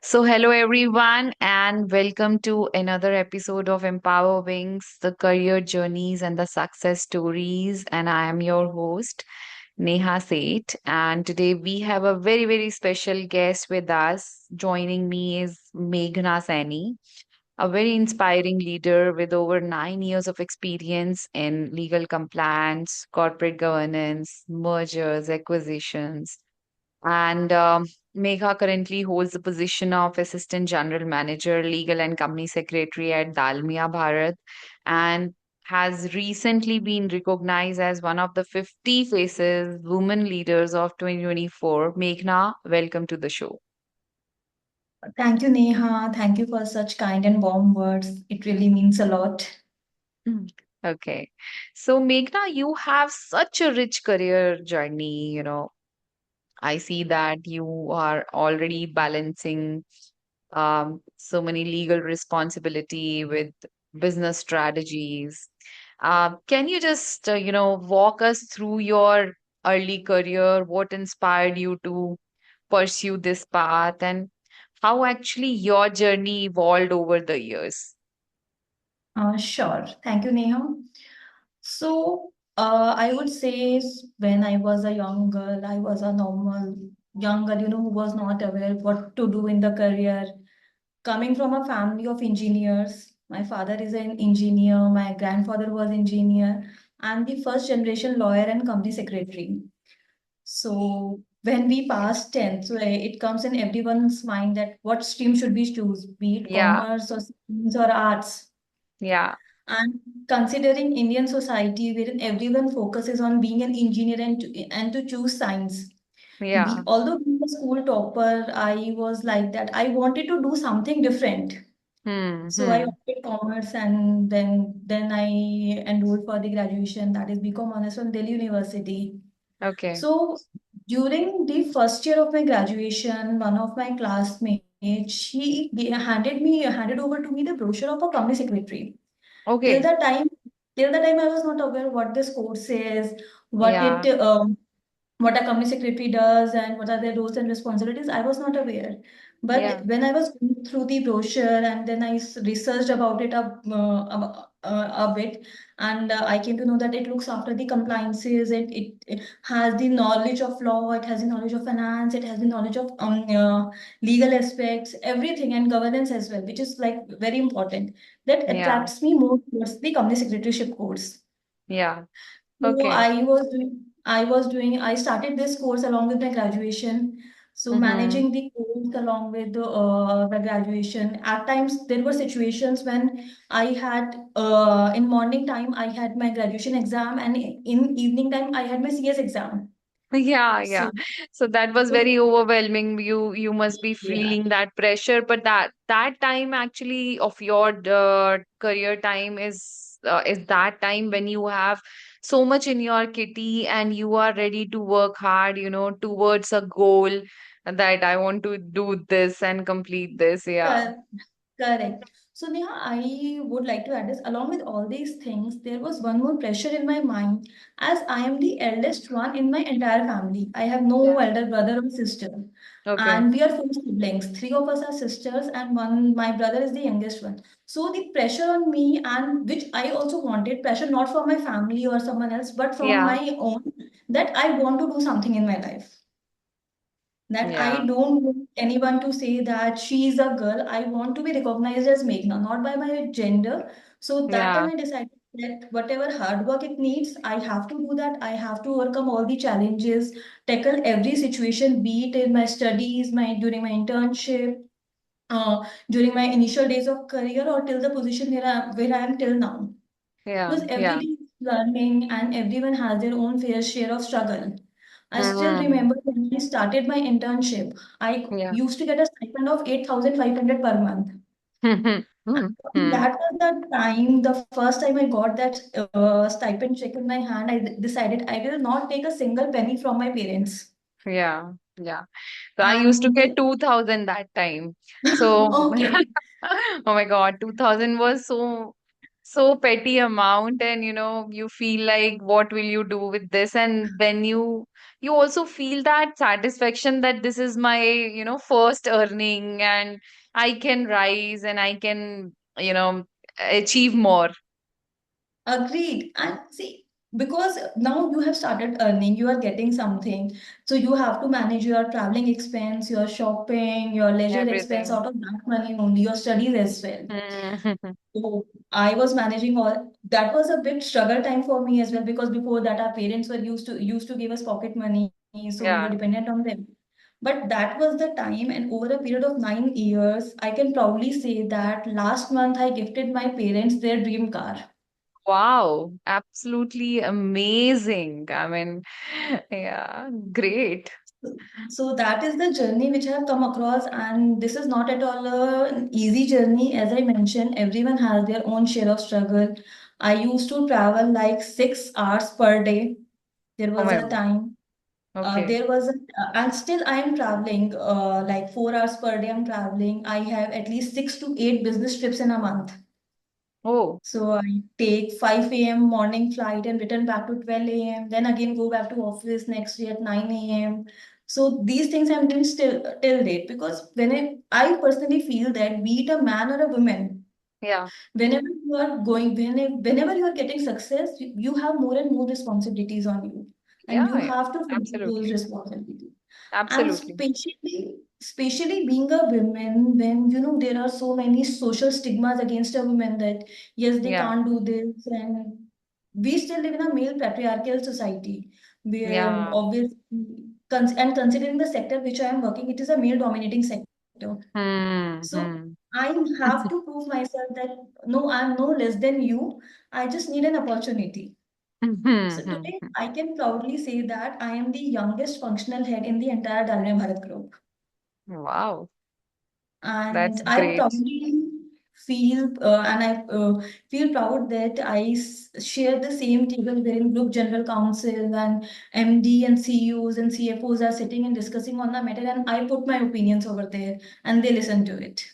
Hello everyone, and welcome to another episode of Empower Wings, the career journeys and the success stories. And I am your host, Neha Seth. And today we have a very special guest with us. Joining me is Meghna Saini, a very inspiring leader with over 9 years of experience in legal compliance, corporate governance, mergers, acquisitions and Megha currently holds the position of Assistant General Manager, Legal and Company Secretary at Dalmia Bharat, and has recently been recognized as one of the 50 Faces Women Leaders of 2024. Meghna, welcome to the show. Thank you, Neha. Thank you for such kind and warm words. It really means a lot. Mm. Okay. So, Meghna, you have such a rich career journey. I see that you are already balancing so many legal responsibility with business strategies. Can you just, walk us through your early career? What inspired you to pursue this path and how actually your journey evolved over the years? Sure. Thank you, Neha. I would say when I was a young girl, I was a normal young girl, who was not aware what to do in the career. Coming from a family of engineers, my father is an engineer, my grandfather was engineer, and the first generation lawyer and company secretary. So when we pass 10th, so it comes in everyone's mind that what stream should we choose, be it Yeah, commerce or science or arts. yeah, And considering Indian society, wherein everyone focuses on being an engineer and to choose science. yeah. Although being a school topper, I was like that. I wanted to do something different. So I Hmm. opted commerce and then I enrolled for the graduation, that is BCom Honors from Delhi University. Okay. So during the first year of my graduation, one of my classmates, handed over to me the brochure of a company secretary. Till Okay. the time, till the time I was not aware what this course is, what Yeah, it what a company secretary does and what are their roles and responsibilities. I was not aware. yeah, But when I was going through the brochure and then researched about it a bit, and I came to know that it looks after the compliances, it has the knowledge of law, it has the knowledge of finance, it has the knowledge of legal aspects, everything, and governance as well, which is like very important. That yeah, attracts me more towards the company secretaryship course. yeah. So Okay. I started this course along with my graduation. So Mm-hmm. managing the course along with the graduation. At times there were situations when in morning time I had my graduation exam, and in evening time I had my CS exam. Yeah, yeah. So, So that was so very overwhelming. You must be yeah. feeling that pressure, but that time actually of your career time is that time when you have so much in your kitty and you are ready to work hard, towards a goal that I want to do this and complete this. Yeah. Cor- Correct. So, Neha, I would like to add this. Along with all these things, there was one more pressure in my mind, as I am the eldest one in my entire family. I have no Yeah. elder brother or sister, Okay. and we are four siblings. Three of us are sisters, and my brother is the youngest one. So, the pressure on me, and which I also wanted pressure not from my family or someone else, but from Yeah. my own, that I want to do something in my life, that I Yeah. don't want anyone to say that she is a girl. I want to be recognized as Meghna, not by my gender. So that time Yeah. I decided that whatever hard work it needs, I have to do that. I have to overcome all the challenges, tackle every situation, be it in my studies, my during my internship, during my initial days of career, or till the position where I am till now. Yeah. Because every Yeah. day is learning and everyone has their own fair share of struggle. I still Mm-hmm. remember when I started my internship, I Yeah. used to get a stipend of 8,500 per month. Mm-hmm. That was the time, the first time I got that stipend check in my hand, I decided I will not take a single penny from my parents. Yeah, yeah. So I used to And get 2000 that time. So, okay, oh my God, 2000 was so petty amount, and you feel like what will you do with this? And when you you also feel that satisfaction that this is my, first earning, and I can rise and I can, achieve more. Agreed. And see, because now you have started earning, you are getting something. So you have to manage your traveling expense, your shopping, your leisure expense Everything. out of that money only, your studies as well. Hmm. So I was managing all. That was a bit struggle time for me as well, because before that our parents were used to give us pocket money, so we were Yeah. dependent on them. But that was the time, and over a period of 9 years, I can proudly say that last month I gifted my parents their dream car. Wow, absolutely amazing. I mean, yeah, great. So that is the journey which I have come across, and this is not at all an easy journey. As I mentioned, everyone has their own share of struggle. I used to travel like 6 hours per day. There Oh was my a God. time. Okay. And still I am traveling like 4 hours per day. I'm traveling. I have at least 6 to 8 business trips in a month. Oh, So I take 5 a.m. morning flight and return back to 12 a.m. Then again go back to office next day at 9 a.m. So these things I'm doing still till date, because I personally feel that be it a man or a woman, yeah. whenever you are getting success, you have more and more responsibilities on you, and Yeah, you yeah. have to fulfill those Absolutely. responsibilities. And Absolutely. especially being a woman, when there are so many social stigmas against a woman, that yes, they Yeah. can't do this, and we still live in a male patriarchal society, where Yeah. obviously, and considering the sector which I am working, it is a male dominating sector. Hmm. So Hmm. I have to prove myself that no, I'm no less than you. I just need an opportunity. Hmm. So Hmm. today, Hmm. I can proudly say that I am the youngest functional head in the entire Dalmia Bharat group. Wow. That's And I great. proudly feel proud that share the same table wherein group general counsel and MD and CEOs and CFOs are sitting and discussing on the matter, and I put my opinions over there and they listen to it.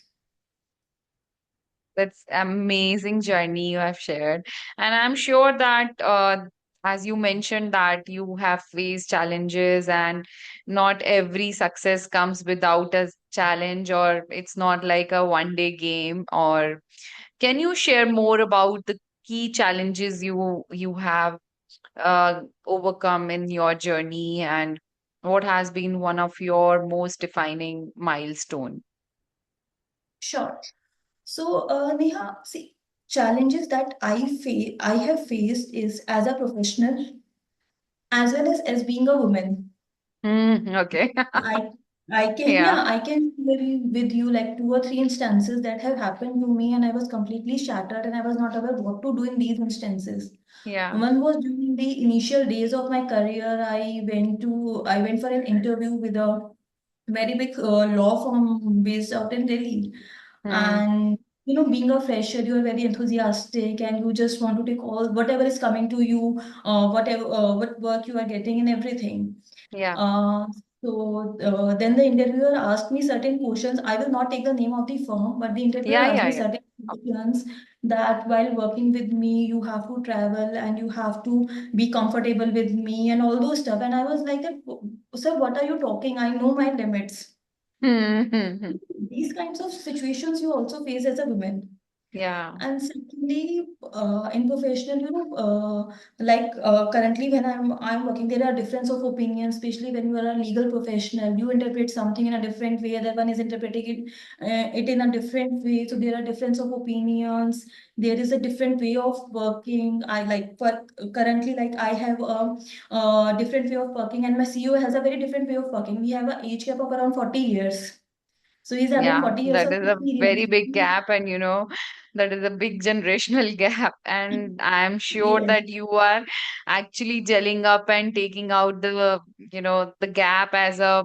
That's amazing journey you have shared. And I'm sure that as you mentioned that you have faced challenges, and not every success comes without a challenge, or it's not like a one day game. Or can you share more about the key challenges you have overcome in your journey, and what has been one of your most defining milestone? Sure. So, Neha, see, challenges that I have faced is as a professional, as well as being a woman. Okay. I I can, Yeah. yeah, I can share with you like 2 or 3 instances that have happened to me, and I was completely shattered, and I was not aware what to do in these instances. Yeah. One was during the initial days of my career. I went for an interview with a very big law firm based out in Delhi. Hmm. And being a fresher, you are very enthusiastic, and you just want to take all whatever is coming to you, what work you are getting and everything. Yeah. Uh, so then the interviewer asked me certain questions. I will not take the name of the firm, but the interviewer Yeah, asked yeah, me yeah. certain questions, that while working with me, you have to travel and you have to be comfortable with me and all those stuff. And I was like, that, sir, what are you talking? I know my limits. Hmm, hmm, hmm. These kinds of situations you also face as a woman. Yeah. And secondly, in professional, currently when I'm working, there are difference of opinion, especially when you are a legal professional. You interpret something in a different way, other one is interpreting it in a different way. So there are difference of opinions. There is a different way of working. I like for currently, like I have a different way of working, and my CEO has a very different way of working. We have an age gap of around 40 years. So he's having Yeah. 40 years That of is a very experience. big gap, and that is a big generational gap. And I'm sure Yes. that you are actually gelling up and taking out the gap as a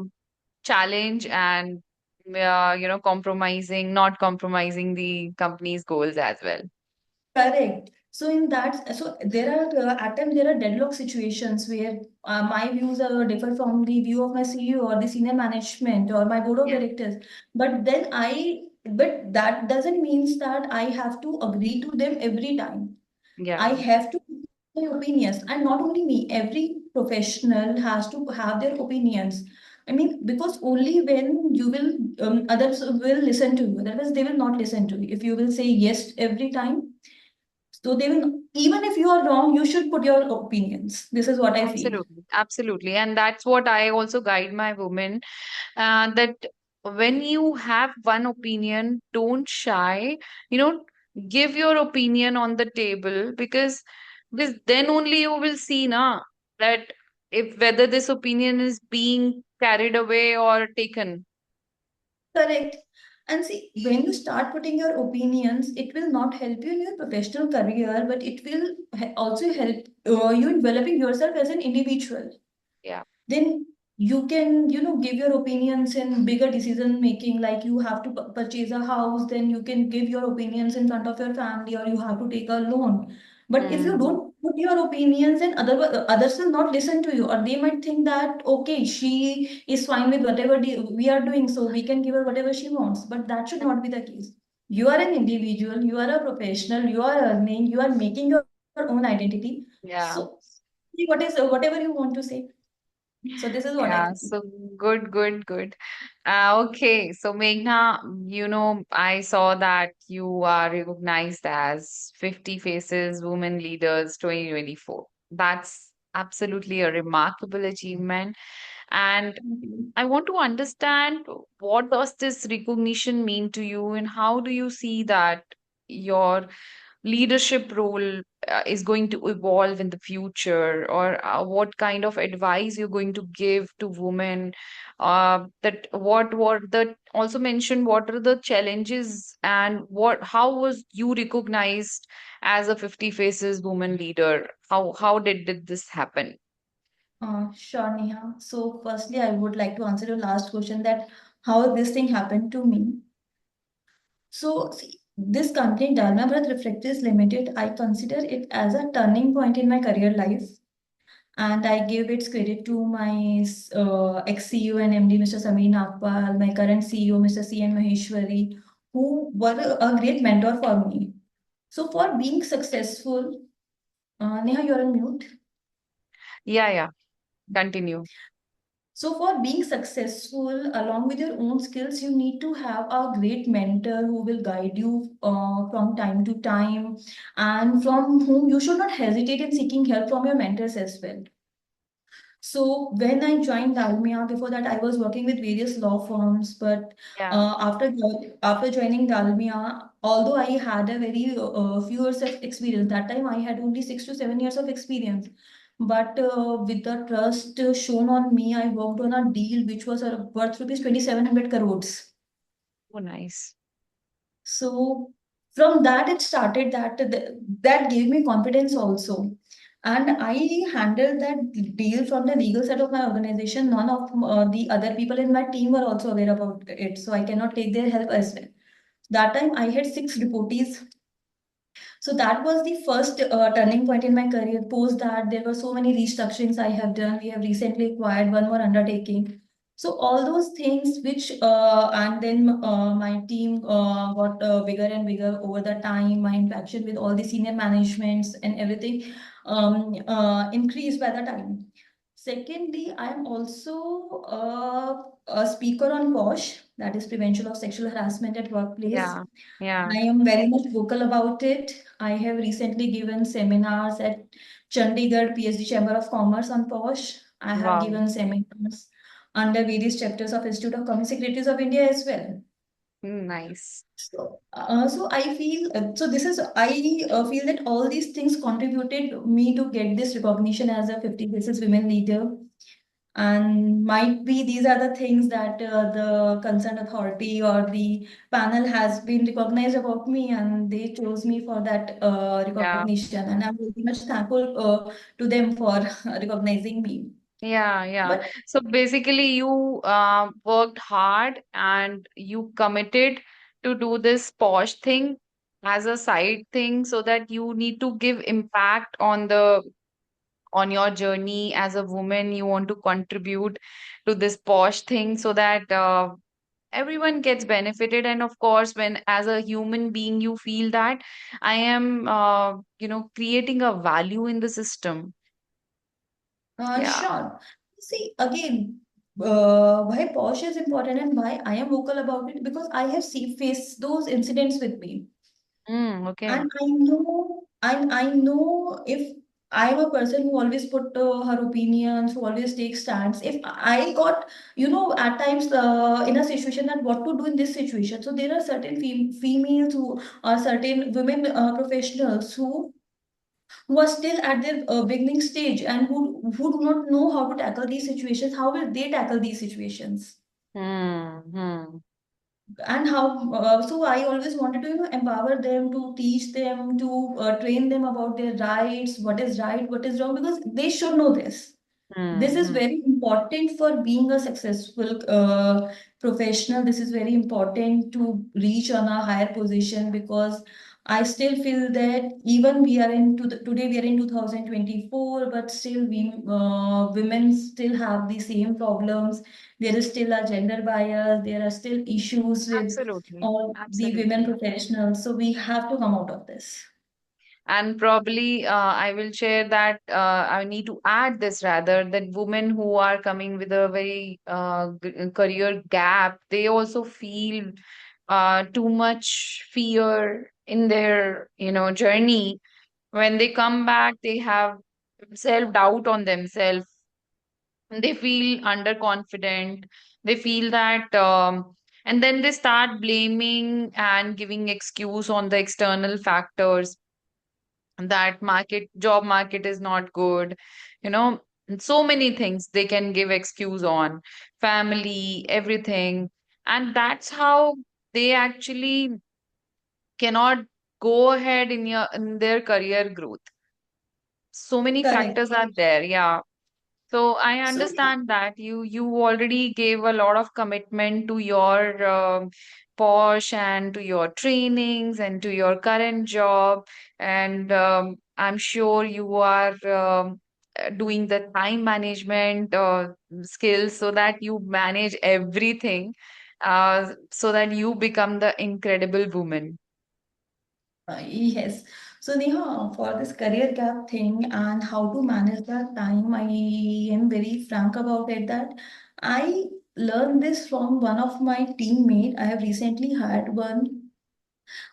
challenge, and not compromising the company's goals as well. Correct. So there are at times there are deadlock situations where my views are differ from the view of my CEO or the senior management or my board of Yeah. directors. But that doesn't mean that I have to agree to them every time. I Yeah. have to give my opinions, and not only me, professional has to have their opinions. I mean, because only when you will, others will listen to you. Otherwise, they will not listen to you. If you will say yes every time, so they will, even if you are wrong, you should put your opinions. This is what I feel. Absolutely, absolutely. And that's what I also guide my women, that when you have one opinion, don't shy, you know, give your opinion on the table, because then only you will see na, that if whether this opinion is being carried away or taken. Correct. And see, when you start putting your opinions, it will not help you in your professional career, but it will also help you in developing yourself as an individual. Yeah. Then you can, give your opinions in bigger decision making, like you have to purchase a house, then you can give your opinions in front of your family, or you have to take a loan. But if you Mm, don't put your opinions, then others will not listen to you, or they might think that okay, she is fine with whatever we are doing, so we can give her whatever she wants. But that should not be the case. You are an individual, you are a professional, you are earning, you are making your own identity. yeah. So what is whatever you want to say. So this is what I Yeah, feel. so good, good, good. Okay, so Meghna, I saw that you are recognized as 50 Faces Women Leaders 2024. That's absolutely a remarkable achievement. And Thank you. I want to understand, what does this recognition mean to you, and how do you see that your leadership role is going to evolve in the future, or what kind of advice you're going to give to women, that what the also mention, what are the challenges, and what how was you recognized as a 50 Faces woman leader? How did this happen? Sure, Neha. So firstly, I would like to answer your last question, that how this thing happened to me. So see, this company, Dalmia Bharat Refractories Limited, I consider it as a turning point in my career life. And I give its credit to my ex-CEO and MD, Mr. Sameer Nagpal, my current CEO, Mr. C.N. Maheshwari, who were a great mentor for me. So for being successful, Neha, you're on mute. Yeah, yeah, continue. So, for being successful along with your own skills, you need to have a great mentor who will guide you from time to time, and from whom you should not hesitate in seeking help from your mentors as well. So when I joined Dalmia, before that I was working with various law firms. But Yeah. after joining Dalmia, although I had a very few years of experience, that time I had only 6 to 7 years of experience. But with the trust shown on me, I worked on a deal which was worth rupees 2,700 crores. Oh, nice. So from that it started, that gave me confidence also. And I handled that deal from the legal side of my organization. None of the other people in my team were also aware about it, so I cannot take their help as well. That time I had 6 reportees. So that was the first turning point in my career. Post that, there were so many restructurings I have done. We have recently acquired one more undertaking. So all those things, which and then my team got bigger and bigger over the time. My interaction with all the senior managements and everything increased by the time. Secondly, I am also a speaker on POSH, that is prevention of sexual harassment at workplace. Yeah, yeah. I am very much vocal about it. I have recently given seminars at Chandigarh PhD Chamber of Commerce on POSH. I have Wow. given seminars under various chapters of Institute of Company Secretaries of India as well. Nice. So I feel I feel that all these things contributed me to get this recognition as a 50 Basis Women Leader. And might be these are the things that the concerned authority or the panel has been recognized about me, and they chose me for that Yeah. recognition. And I'm very much thankful to them for recognizing me. Yeah, yeah. But So basically, you worked hard and you committed to do this posh thing as a side thing, so that you need to give impact on your journey as a woman. You want to contribute to this posh thing, so that everyone gets benefited. And of course, when as a human being you feel that I am creating a value in the system. Yeah. Sure. See, again, why Porsche is important and why I am vocal about it, because I have faced those incidents with me. Okay. And I know if I'm a person who always put her opinions, who always takes stands. If I got, at times in a situation that what to do in this situation. So there are certain females who are certain women professionals who are still at their beginning stage and who do not know how to tackle these situations. How will they tackle these situations? Hmm. And how so I always wanted to empower them, to teach them, to train them about their rights, what is right, what is wrong, because they should know this is Hmm. very important for being a successful professional. This is very important to reach on a higher position, because I still feel that even we are today we are in 2024, but still women still have the same problems. There is still a gender bias. There are still issues with Absolutely. all the women Absolutely. professionals. So we have to come out of this. And probably I will share that I need to add this rather that women who are coming with a very career gap, they also feel too much fear in their, journey. When they come back, they have self-doubt on themselves. They feel underconfident. They feel that, and then they start blaming and giving excuse on the external factors that job market is not good, you know and so many things they can give excuse on, family, everything. And that's how they actually cannot go ahead in their career growth. So many Correct. factors are there, yeah. So I So understand that you already gave a lot of commitment to your Porsche and to your trainings and to your current job, and I'm sure you are doing the time management skills so that you manage everything, so that you become the incredible woman. yes. So Neha, for this career gap thing and how to manage that time, I am very frank about it that I learned this from one of my teammate. I have recently had one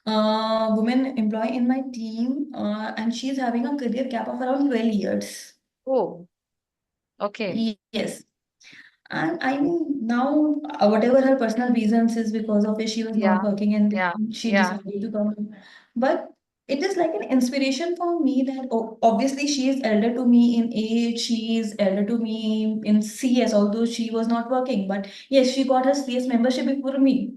woman employee in my team, and she's having a career gap of around 12 years. Oh, okay. Yes. And I mean, now, whatever her personal reasons is, because of which she was not Yeah, working and yeah, she yeah, decided to come. But it is like an inspiration for me that obviously she is elder to me in age, she is elder to me in CS, although she was not working. But yes, she got her CS membership before me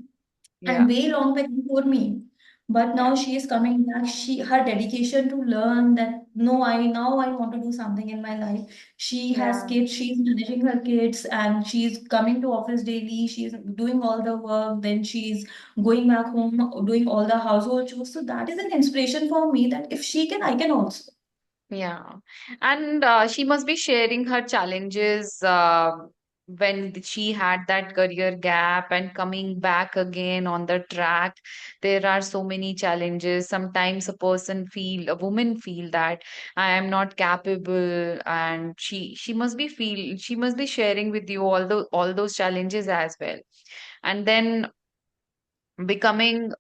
yeah, and way long back before me. But yeah, now she is coming back. Her dedication to learn that no, I want to do something in my life. She has yeah. kids, she's managing her kids, and she's coming to office daily. She's doing all the work, then she's going back home, doing all the household chores. So that is an inspiration for me that if she can, I can also. Yeah, and she must be sharing her challenges when she had that career gap and coming back again on the track. There are so many challenges. Sometimes a woman feel that I am not capable, and she must be sharing with you all those challenges as well. And then coming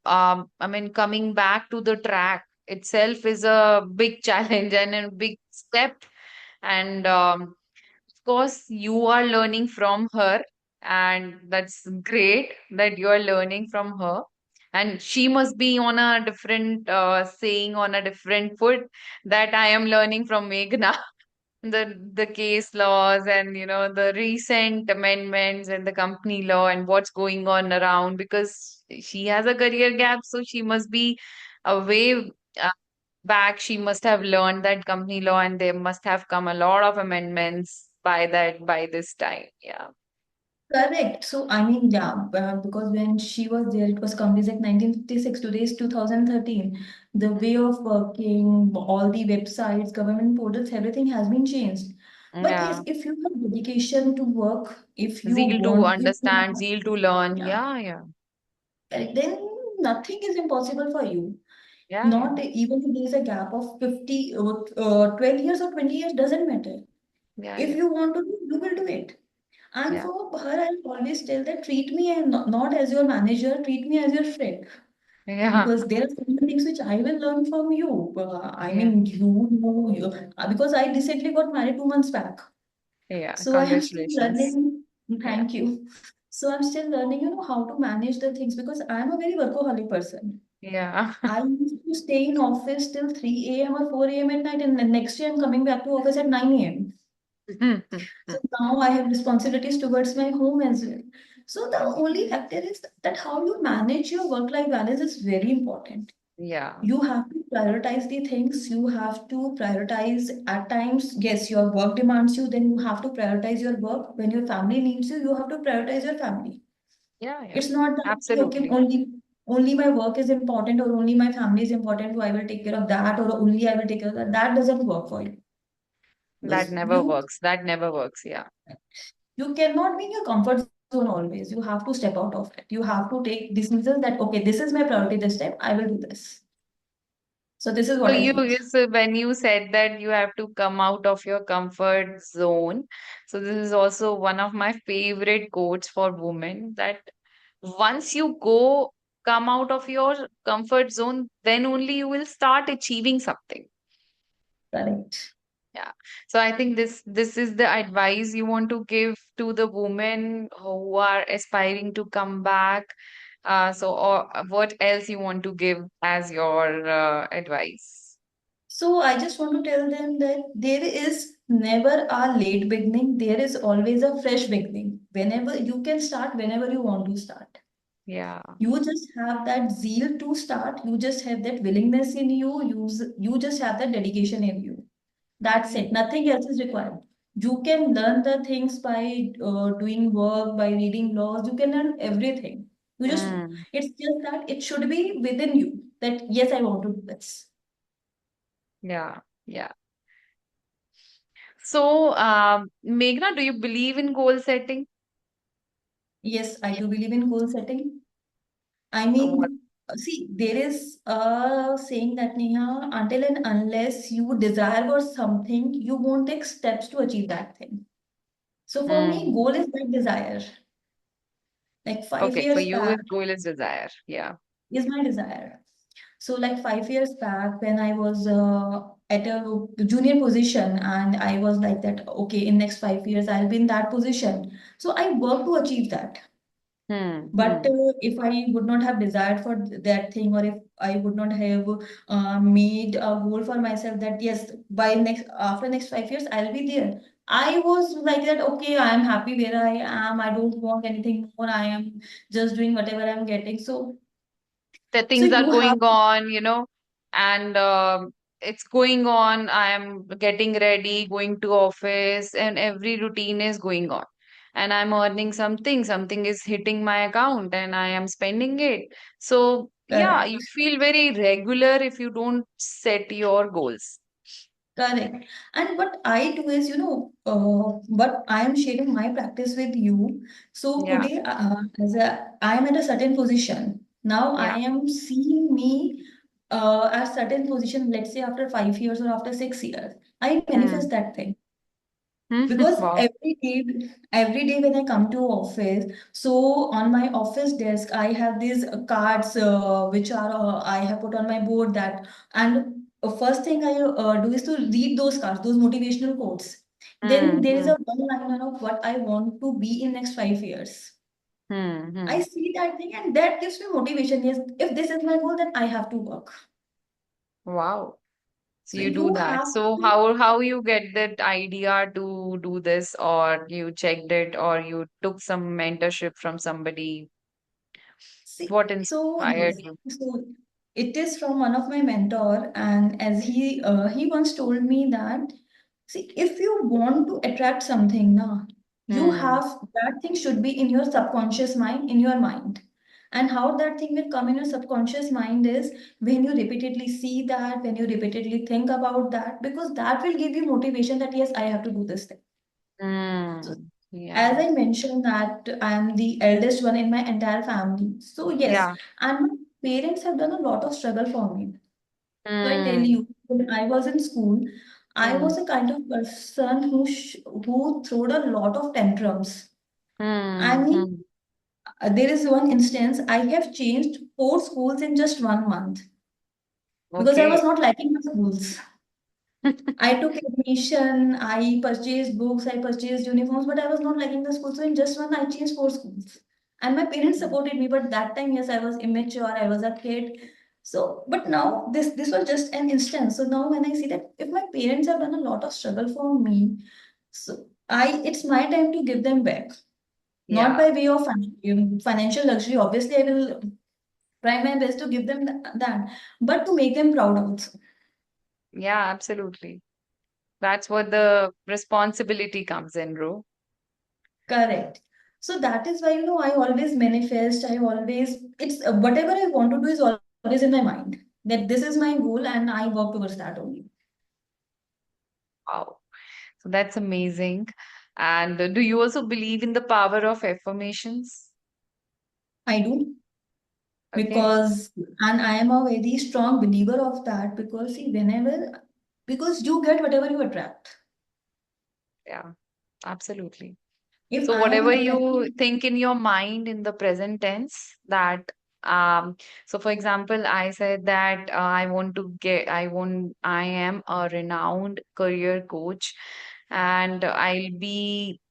back to the track itself is a big challenge and a big step. And of course you are learning from her, and that's great that you are learning from her. And she must be on a different saying on a different foot, that I am learning from Meghna. The case laws and the recent amendments and the company law and what's going on around, because she has a career gap, so she must be a way back. She must have learned that company law, and there must have come a lot of amendments by this time. Yeah. Correct. So, I mean, yeah, because when she was there, it was companies like 1956, today's 2013. The way of working, all the websites, government portals, everything has been changed. But yes, Yeah. if you have dedication to work, if you Zeal to want, if you understand, have, zeal to learn. yeah, Yeah, yeah. correct, then nothing is impossible for you. Yeah, yeah. Not even if there is a gap of 50, 12 years or 20 years, doesn't matter. Yeah, If yeah, you want to do, you will do it. And yeah, for her, I always tell that treat me and not as your manager, treat me as your friend. yeah, Because there are so many things which I will learn from you. I yeah, mean, you know, because I recently got married 2 months back. yeah. So I am still Congratulations. learning. Yeah, Thank you. So I'm still learning, how to manage the things because I'm a very workaholic person. yeah. I used to stay in office till 3 a.m. or 4 a.m. at night, and the next day I'm coming back to office at 9 a.m. So now I have responsibilities towards my home as well. So the only factor is that how you manage your work-life balance is very important. Yeah, You have to prioritize the things. You have to prioritize at times. Yes, your work demands you, then you have to prioritize your work. When your family needs you, you have to prioritize your family. yeah, yeah. It's not that okay, Absolutely. only my work is important or only my family is important, so I will take care of that, or only I will take care of that. That doesn't work for you That because never works. That never works. Yeah. you cannot be in your comfort zone always. You have to step out of it. You have to take decisions that okay, this is my priority this time. I will do this. So this is So what I feel. so when you said that you have to come out of your comfort zone, so this is also one of my favorite quotes for women that once you come out of your comfort zone, then only you will start achieving something. Correct. Yeah. So I think this is the advice you want to give to the women who are aspiring to come back. So or what else you want to give as your advice? So I just want to tell them that there is never a late beginning. There is always a fresh beginning. Whenever you can start, whenever you want to start. Yeah. You just have that zeal to start. You just have that willingness in you. You just have that dedication in you. That's Yeah. it. Nothing else is required. You can learn the things by doing work, by reading laws. You can learn everything. Mm, It's just that it should be within you that, yes, I want to do this. yeah. Yeah. So, Meghna, do you believe in goal setting? Yes, I do believe in goal setting. I What? mean, see, there is a saying that Neha, until and unless you desire for something, you won't take steps to achieve that thing. So for me, Mm. goal is that desire. Like five Okay, for years you, back is goal is desire. Yeah. is my desire. So like 5 years back when I was at a junior position and I was like that, okay, in next 5 years I'll be in that position. So I worked to achieve that. Hmm. But Hmm. if I would not have desired for that thing, or if I would not have made a goal for myself that yes, by next after next 5 years I'll be there. I was like that. Okay, I am happy where I am. I don't want anything more. I am just doing whatever I'm getting. The So things are you have going on, and it's going on. I am getting ready, going to office, and every routine is going on. And I'm earning something, something is hitting my account, and I am spending it. So, yeah, you correct. feel very regular if you don't set your goals. Correct. And what I do is, what I am sharing my practice with you. So Yeah, today, I am at a certain position. Now I yeah. am seeing me at certain position, let's say after 5 years or after 6 years. I manifest Hmm. that thing. Hmm. Because Wow. every day when I come to office, so on my office desk, I have these cards which are I have put on my board that, and first thing I do is to read those cards, those motivational quotes. Then Hmm. there is Hmm. a one liner of what I want to be in next 5 years. Hmm. I Hmm. see that thing and that gives me motivation. Yes, if this is my goal, then I have to work. Wow. So So you do you that. have So to how you get that idea to do this, or you checked it, or you took some mentorship from somebody? see, What so inspired yes, you? so it is from one of my mentor, and as he once told me that, see, if you want to attract something, now you Hmm. have that thing should be in your subconscious mind, in your mind. And how that thing will come in your subconscious mind is when you repeatedly see that, when you repeatedly think about that, because that will give you motivation that yes, I have to do this thing. So Hmm. as Yeah. I mentioned that I am the eldest one in my entire family. So yes, Yeah. and my parents have done a lot of struggle for me. So I tell Hmm. you, when I was in school, I Hmm. was a kind of person who throwed a lot of tantrums. I Hmm. mean, Hmm. there is one instance I have changed 4 schools in just 1 month because I was Okay. not liking the schools. I took admission, I purchased books, I purchased uniforms, but I was not liking the school. So in just one, I changed 4 schools. And my parents supported me, but that time, yes, I was immature, I was a kid. So, but now this was just an instance. So now when I see that if my parents have done a lot of struggle for me, so I it's my time to give them back. Not Yeah. by way of financial luxury. Obviously, I will try my best to give them that, but to make them proud also. Yeah, absolutely. That's what the responsibility comes in, bro. Correct. So that is why, I always manifest, it's whatever I want to do is always in my mind. That this is my goal and I work towards that only. Wow. So that's amazing. And do you also believe in the power of affirmations? I do Okay. because, and I am a very strong believer of that because see, because you get whatever you attract. Yeah, absolutely. If So I am whatever you attracting, think in your mind in the present tense, that so for example, I said that I am a renowned career coach, and I'll be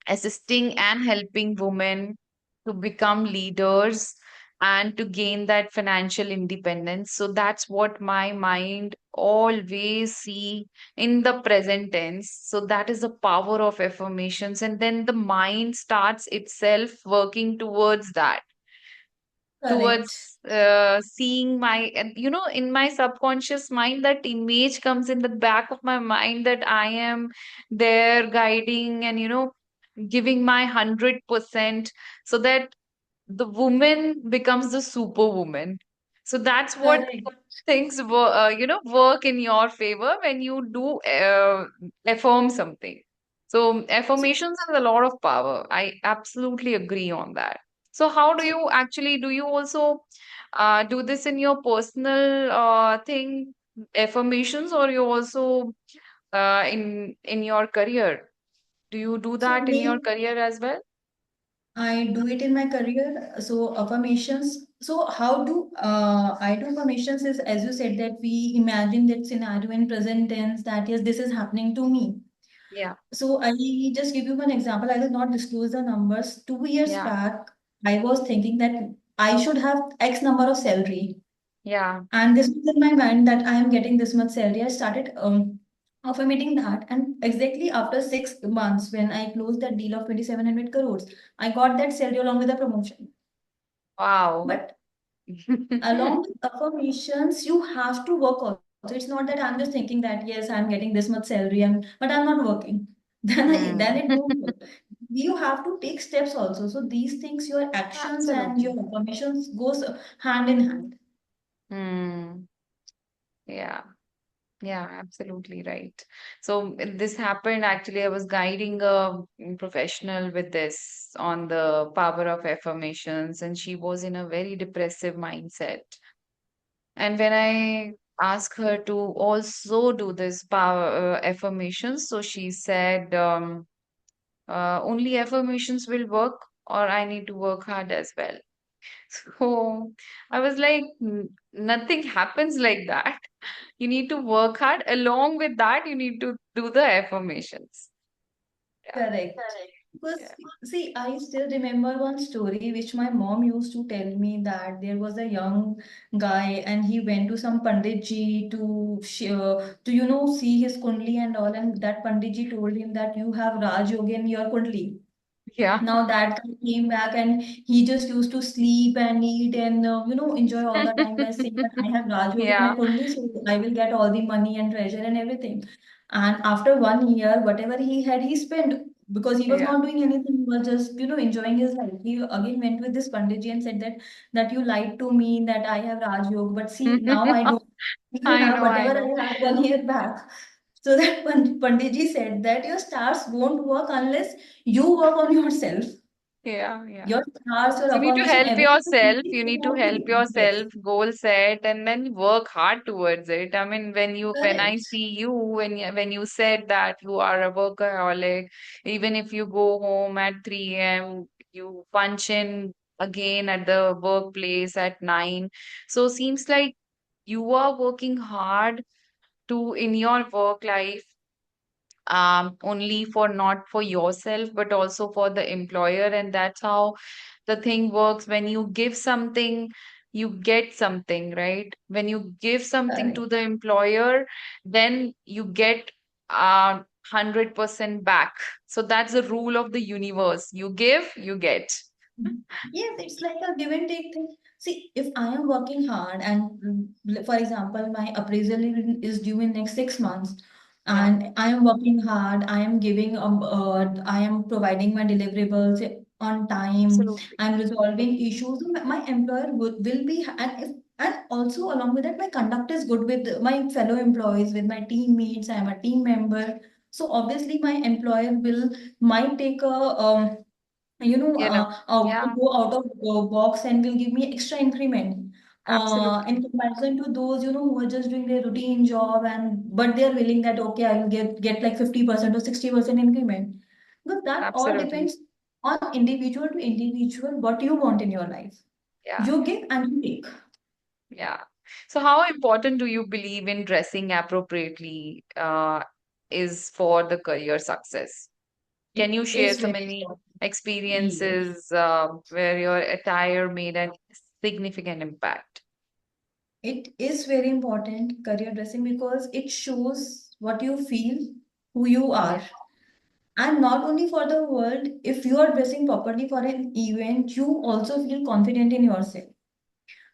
assisting and helping women to become leaders and to gain that financial independence. So that's what my mind always see in the present tense. So that is the power of affirmations, and then the mind starts itself working towards that, correct, towards seeing my, and in my subconscious mind, that image comes in the back of my mind that I am there guiding and giving my 100%, so that the woman becomes the superwoman. So that's what correct, work in your favor when you do affirm something. So affirmations has a lot of power. I absolutely agree on that. So how do so you actually, do you also do this in your personal thing, affirmations, or you also in your career? Do you do so that in your main career as well? I do it in my career. So affirmations. So how do I do affirmations is as you said that we imagine that scenario in present tense that yes, this is happening to me. Yeah, So I just give you one example. I will not disclose the numbers. 2 years yeah, back, I was thinking that I should have X number of salary. yeah. And this was in my mind that I am getting this much salary. I started affirmating that. And exactly after 6 months, when I closed that deal of 2,700 crores, I got that salary along with the promotion. Wow. But along with affirmations, you have to work also. It's not that I'm just thinking that yes, I'm getting this much salary, but I'm not working. Then Hmm. it won't work. You have to take steps also. So these things, your actions and your Absolutely. affirmations goes hand in hand. Hmm. Yeah. Yeah, absolutely right. So this happened actually. I was guiding a professional with this on the power of affirmations, and she was in a very depressive mindset. And when I asked her to also do this power affirmations, so she said, only affirmations will work, or I need to work hard as well. So I was like, Nothing happens like that. You need to work hard. Along with that, you need to do the affirmations. Yeah. Correct. Yeah. Because see, I still remember one story which my mom used to tell me that there was a young guy and he went to some Pandit ji to see his kundli and all, and that Pandit ji told him that you have Raj Yoga in your kundli. Yeah. Now that guy came back and he just used to sleep and eat and enjoy all the time by saying that I have Raj Yoga in my Yeah. Kundi, so I will get all the money and treasure and everything. And after 1 year, whatever he had, he spent because he was Yeah. not doing anything. He was just enjoying his life. He again went with this Panditji and said that you lied to me that I have Raj Yoga, but see now I don't. You I have know, I whatever I know. had 1 year back. So that Panditji said that your stars won't work unless you work on yourself. Yeah, yeah. Your stars, your You need to affirmation, help everything yourself. is You need to help supporting. Yes, yourself, goal set, and then work hard towards it. I mean, when I correct. see you, when you said that you are a workaholic, even if you go home at 3 a.m., you punch in again at the workplace at 9. So seems like you are working hard to in your work life, only for not for yourself but also for the employer, and that's how the thing works. When you give something, you get something, right? When you give something Correct. to the employer, then you get 100% back. So that's the rule of the universe: you give, you get. Yes, it's like a give and take thing. See, if I am working hard and, for example, my appraisal is due in next 6 months, Yeah, and I am working hard, I am giving, I am providing my deliverables on time, absolutely. I'm resolving issues. My employer will be, and if, and also along with that, my conduct is good with my fellow employees, with my teammates. I am a team member, so obviously my employer will might take a You know, will yeah, go out of the box and will give me extra increment absolutely. in comparison to those, who are just doing their routine job, and but they're willing that, okay, I will get like 50% or 60% increment. Because that all Absolutely. depends on individual to individual, what you want in your life. Yeah, You yeah. give and you take. Yeah. So how important do you believe in dressing appropriately is for the career success? Can It you share is some very any important. Yes. experiences where your attire made a significant impact? It is very important, career dressing, because it shows what you feel, who you Yeah. are. And not only for the world, if you are dressing properly for an event, you also feel confident in yourself.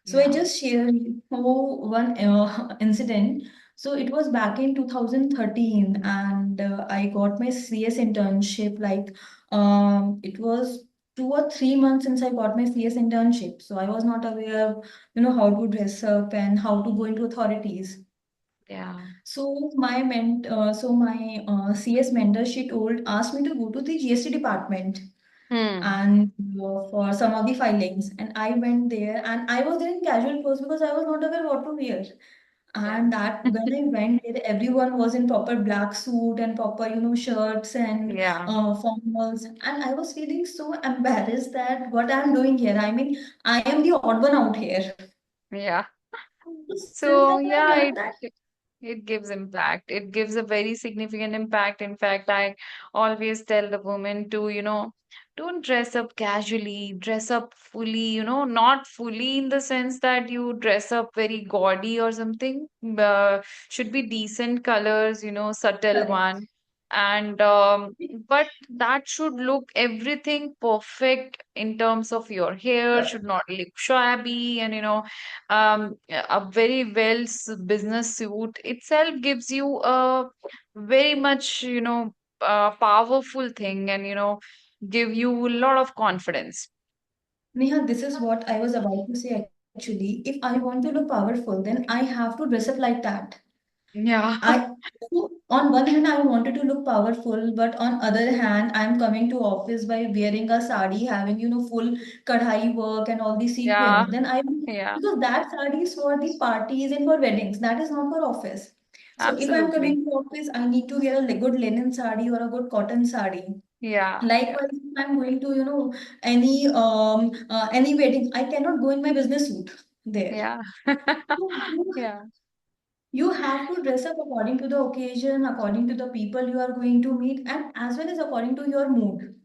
So I Yeah. just share one incident. So it was back in 2013, and I got my CS internship. Like, it was 2 or 3 months since I got my CS internship. So I was not aware, how to dress up and how to go into authorities. Yeah. So my CS mentor, she asked me to go to the GST department Hmm. and for some of the filings. And I went there, and I was there in casual clothes because I was not aware what to wear. Yeah. And that when I went there, everyone was in proper black suit and proper, shirts and Yeah. formals. And I was feeling so embarrassed that what I'm doing here. I mean, I am the odd one out here. Yeah. Since So then, I yeah, learned that. it gives impact. It gives a very significant impact. In fact, I always tell the women to, don't dress up casually, dress up fully, not fully in the sense that you dress up very gaudy or something. Should be decent colors, subtle Correct. one. And but that should look everything perfect in terms of your hair, Correct. should not look shabby, and a very business suit itself gives you a very much, powerful thing, and give you a lot of confidence. Neha, this is what I was about to say actually. If I want to look powerful, then I have to dress up like that. Yeah. I so on one hand I wanted to look powerful, but on other hand I'm coming to office by wearing a sari, having full kadhai work and all the Yeah. sequins. Then I Yeah. because that sari is for the parties and for weddings. That is not for office. So if I'm Absolutely. coming to office, I need to wear a good linen sari or a good cotton sari. Yeah. Yeah. Likewise, if I'm going to, any wedding, I cannot go in my business suit there. Yeah. So Yeah. you have to dress up according to the occasion, according to the people you are going to meet, and as well as according to your mood.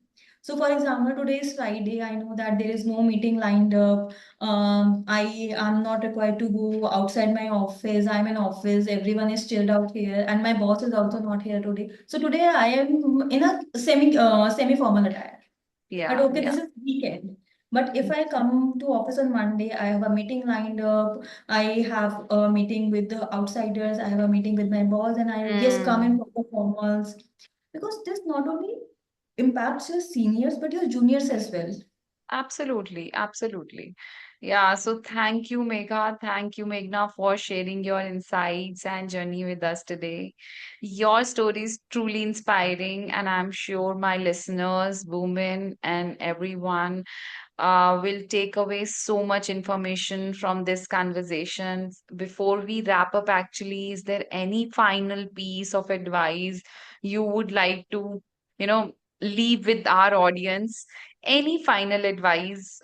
So, for example, today is Friday. I know that there is no meeting lined up. I am not required to go outside my office. I'm in office. Everyone is chilled out here, and my boss is also not here today. So today I am in a semi formal attire. But Yeah. okay, Yeah. this is weekend. But if I come to office on Monday, I have a meeting lined up. I have a meeting with the outsiders. I have a meeting with my boss, and I just come in Mm. proper formals, because this not only impacts your seniors but your juniors as well. Absolutely, absolutely. Yeah, so thank you, Megha. Thank you, Meghna, for sharing your insights and journey with us today. Your story is truly inspiring, and I'm sure my listeners, women, and everyone will take away so much information from this conversation. Before we wrap up, actually, is there any final piece of advice you would like to, you know, leave with our audience? Any final advice,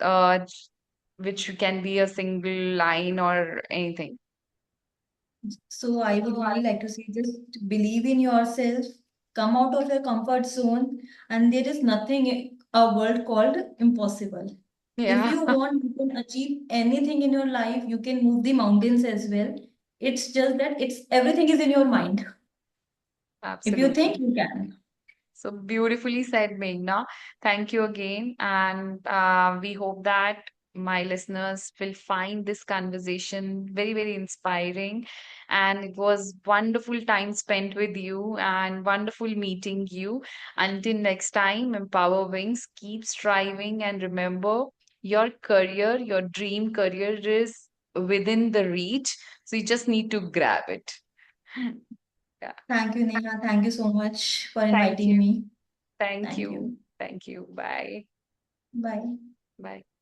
which can be a single line or anything? So I would really like to say just believe in yourself, come out of your comfort zone, and there is nothing in a world called impossible. If Yeah, you want, you can achieve anything in your life. You can move the mountains as well. It's just that it's everything is in your mind. If you think, absolutely. you can. So beautifully said, Meghna. Thank you again. And we hope that my listeners will find this conversation very, very inspiring. And it was wonderful time spent with you and wonderful meeting you. Until next time, Empower Wings, keep striving and remember your career, your dream career is within the reach. So you just need to grab it. Yeah. Thank you, Neha. Thank you so much for Thank inviting you. me. Thank Thank you. you. Thank you. Bye. Bye. Bye.